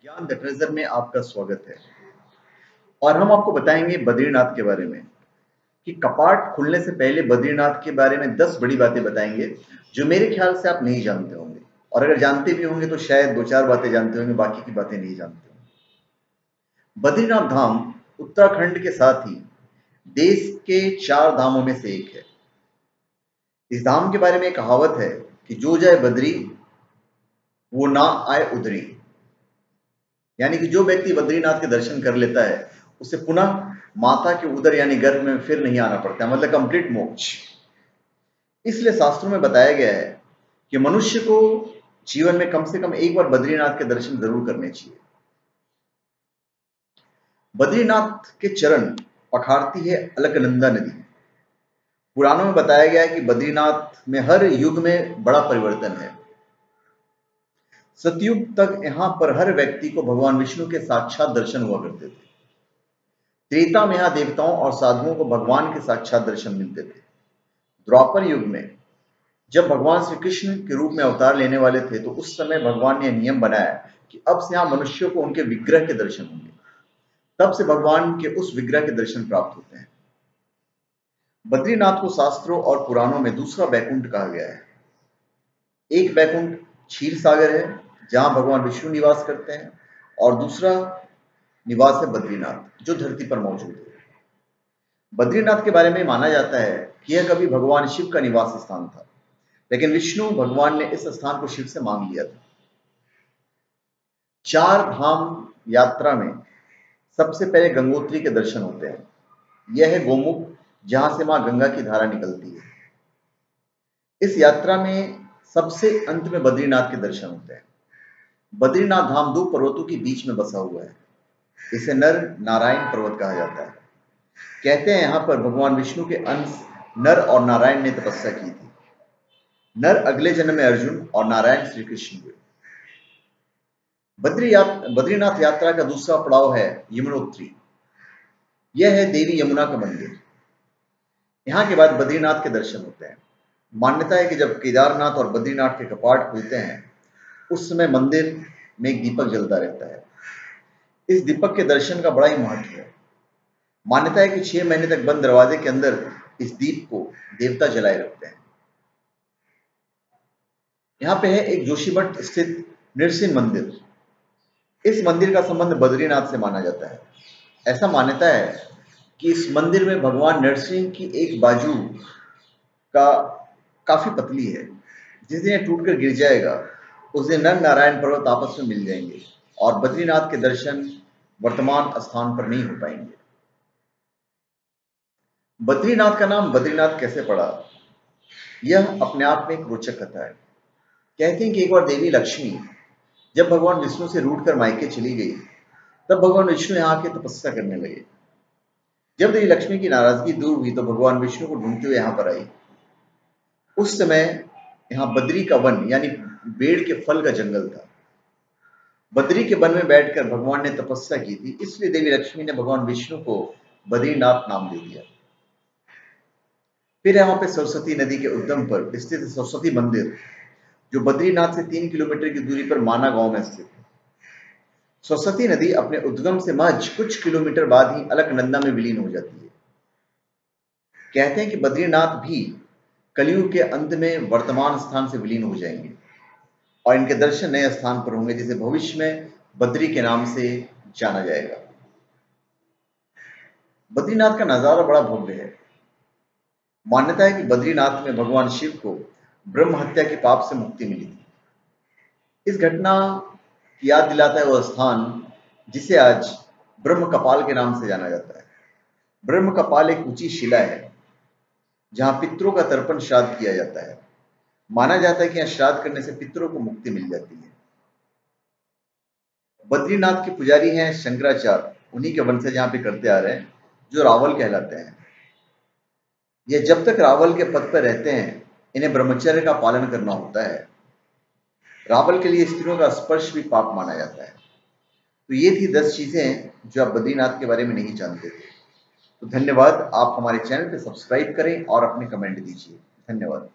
ज्ञान the treasure में आपका स्वागत है। और हम आपको बताएंगे बद्रीनाथ के बारे में कि कपाट खुलने से पहले बद्रीनाथ के बारे में 10 बड़ी बातें बताएंगे जो मेरे ख्याल से आप नहीं जानते होंगे, और अगर जानते भी होंगे तो शायद 2-4 बातें जानते होंगे, बाकी की बातें नहीं जानते होंगे। बद्रीनाथ धाम उत्तराखंड के साथ ही देश के 4 धामों में से एक है। इस धाम के बारे में एक कहावत है कि जो जाए बद्री वो ना आए उधरी, यानी कि जो व्यक्ति बद्रीनाथ के दर्शन कर लेता है उसे पुनः माता के उदर यानी गर्भ में फिर नहीं आना पड़ता है, मतलब कंप्लीट मोक्ष। इसलिए शास्त्रों में बताया गया है कि मनुष्य को जीवन में कम से कम एक बार बद्रीनाथ के दर्शन जरूर करने चाहिए। बद्रीनाथ के चरण पखारती है अलकनंदा नदी। पुराणों में बताया गया है कि बद्रीनाथ में हर युग में बड़ा परिवर्तन है। सतयुग तक यहां पर हर व्यक्ति को भगवान विष्णु के साक्षात दर्शन हुआ करते थे। त्रेता में यहां देवताओं और साधुओं को भगवान के साक्षात दर्शन मिलते थे। द्वापर युग में जब भगवान श्री कृष्ण के रूप में अवतार लेने वाले थे तो उस समय भगवान ने नियम बनाया कि अब से यहां मनुष्यों को उनके विग्रह के दर्शन होंगे। तब से भगवान के उस विग्रह के दर्शन प्राप्त होते हैं। बद्रीनाथ को शास्त्रों और पुराणों में दूसरा बैकुंठ कहा गया है। एक बैकुंठ क्षीर सागर है जहां भगवान विष्णु निवास करते हैं, और दूसरा निवास है बद्रीनाथ जो धरती पर मौजूद है। बद्रीनाथ के बारे में माना जाता है कि यह कभी भगवान शिव का निवास स्थान था, लेकिन विष्णु भगवान ने इस स्थान को शिव से मांग लिया था। 4 धाम यात्रा में सबसे पहले गंगोत्री के दर्शन होते हैं। यह है गोमुख जहां से मां गंगा की धारा निकलती है। इस यात्रा में सबसे अंत में बद्रीनाथ के दर्शन होते हैं। बद्रीनाथ धाम 2 पर्वतों के बीच में बसा हुआ है। इसे नर नारायण पर्वत कहा जाता है। कहते हैं यहां पर भगवान विष्णु के अंश नर और नारायण ने तपस्या की थी। नर अगले जन्म में अर्जुन और नारायण श्री कृष्ण हुए। बद्रीनाथ यात्रा का दूसरा पड़ाव है यमुनोत्री। यह है देवी यमुना का मंदिर। यहां के बाद बद्रीनाथ के दर्शन होते हैं। मान्यता है कि जब केदारनाथ और बद्रीनाथ के कपाट खुलते हैं उस समय मंदिर में एक दीपक जलता रहता है। इस दीपक के दर्शन का बड़ा ही महत्व है। मान्यता है कि 6 महीने तक बंद दरवाजे के अंदर इस दीप को देवता जलाए रखते हैं। यहाँ पे है एक जोशीमठ स्थित नृसिंह मंदिर। इस मंदिर का संबंध बद्रीनाथ से माना जाता है। ऐसा मान्यता है कि इस मंदिर में भगवान नरसिंह की एक बाजू का काफी पतली है। जिस दिन यह टूटकर गिर जाएगा उस दिन नर नारायण पर्वत आपस में मिल जाएंगे और बद्रीनाथ के दर्शन वर्तमान स्थान पर नहीं हो पाएंगे। बद्रीनाथ का नाम बद्रीनाथ कैसे पड़ा, यह अपने आप में एक रोचक कथा है। कहते हैं कि एक बार देवी लक्ष्मी जब भगवान विष्णु से रूठ कर मायके चली गई तब भगवान विष्णु यहाँ आके तपस्या करने लगे। जब देवी लक्ष्मी की नाराजगी दूर हुई तो भगवान विष्णु को ढूंढते हुए यहाँ पर आई। उस समय यहाँ बद्री का वन यानी बेड़ के फल का जंगल था। बद्री के वन में बैठकर भगवान ने तपस्या की थी, इसलिए देवी लक्ष्मी ने भगवान विष्णु को बद्रीनाथ नाम दे दिया। फिर यहाँ पे सरस्वती नदी के उद्गम पर स्थित सरस्वती मंदिर जो बद्रीनाथ से 3 किलोमीटर की दूरी पर माना गांव में स्थित है। सरस्वती नदी अपने उद्गम से महज कुछ किलोमीटर बाद ही अलकनंदा में विलीन हो जाती है। कहते हैं कि बद्रीनाथ भी कलयुग के अंत में वर्तमान स्थान से विलीन हो जाएंगे और इनके दर्शन नए स्थान पर होंगे जिसे भविष्य में बद्री के नाम से जाना जाएगा। बद्रीनाथ का नजारा बड़ा भव्य है। मान्यता है कि बद्रीनाथ में भगवान शिव को ब्रह्म हत्या के पाप से मुक्ति मिली थी। इस घटना की याद दिलाता है वह स्थान जिसे आज ब्रह्म कपाल के नाम से जाना जाता है। ब्रह्म कपाल एक ऊंची शिला है जहां पितरों का तर्पण श्राद्ध किया जाता है। माना जाता है कि यहाँ श्राद्ध करने से पितरों को मुक्ति मिल जाती है। बद्रीनाथ के पुजारी हैं शंकराचार्य, उन्हीं के वंशज यहाँ पे करते आ रहे हैं जो रावल कहलाते हैं। ये जब तक रावल के पद पर रहते हैं इन्हें ब्रह्मचर्य का पालन करना होता है। रावल के लिए स्त्रियों का स्पर्श भी पाप माना जाता है। तो ये थी 10 चीजें जो आप बद्रीनाथ के बारे में नहीं जानते थे। तो धन्यवाद। आप हमारे चैनल पे सब्सक्राइब करें और अपने कमेंट दीजिए। धन्यवाद।